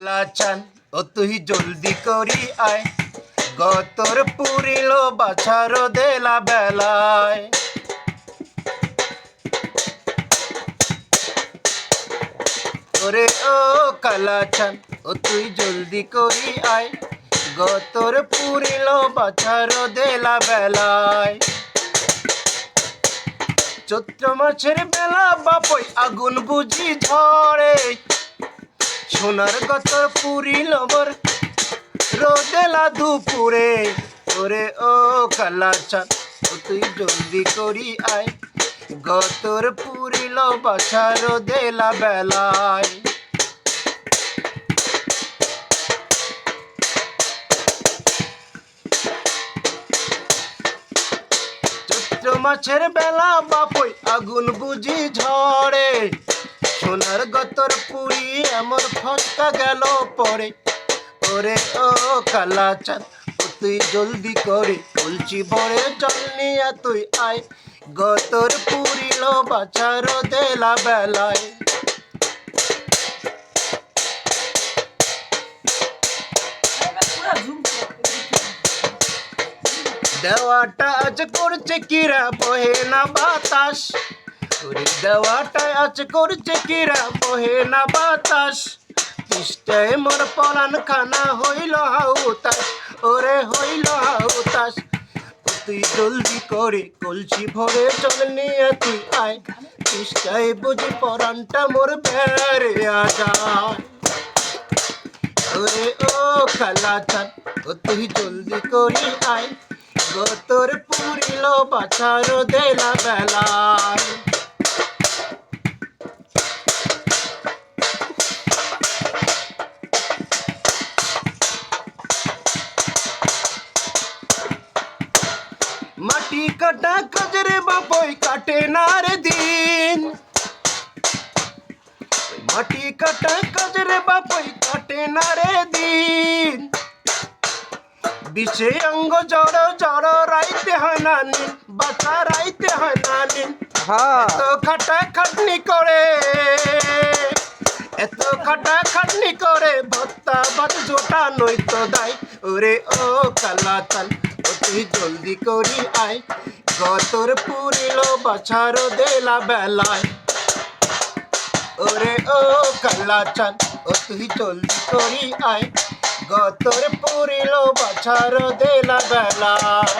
লাচান ও তুই জলদি করি আয় গতর পুরিল বাছার দেলা বেলায় ওরে ও কালাচান ও তুই জলদি করি আয় গতর পুরিল বাছার দেলা বেলায় চৈত্র মাছের বেলা বাপই আগুন বুঝি ঝরে সোনার গতর পুরিল বর রোদেলা দুপুরে ওরে ও কালাচান ও তুই জলদি করি আয় গতর পুরিল বাছার দেলা বেলায় চৈত্র মাছের বেলা বাপই আগুন বুঝি ঝরে সোনার গতর পুরি এমন ফসকা গেল পরে ওরে ও কালাচান ও তুই জলদি করে কলচি ভরে জল নিয়ে তুই আয় গতর পুরিল বাছার দেলা বেলায় দেওয়াটা আজ করছে কিরা বহে না বাতাস ওরে দেওয়াটা আজ করছে কিরা বহে না বাতাস তিষ্টায় মোর পরান খানা হইল হাউতাস ওরে হইল হাউতাস তুই জলদি করে কলসি ভরে জল নিয়ে তুই আয় তিষ্টায় বুঝি পরানটা মোর বেড়ে আজায় ওরে ও কালাচান ও তুই জলদি করি আয় গতর পুরিল বাছার দেলা বেলায় মাটি কাটা কাজরে বাপই কাটে না রে দিন মাটি কাটা কাজরে বাপই কাটে না রে দিন বিছে অঙ্গ জড় জড় রাইতে হয় না নিন বাচ্চা রাইতে হয় না নিন এত খাটা খাটনি করে এত খাটা খাটনি করে ভত্তা বাদ জোটা নইতো দায় ওরে ও কালাচান ও তুই জলদি করি আয় গতর পুরিল বাছার দেলা বেলায় ওরে ও কালাচান ও তুই জলদি করি আয় গতর পুরিল বাছার দেলা বেলায়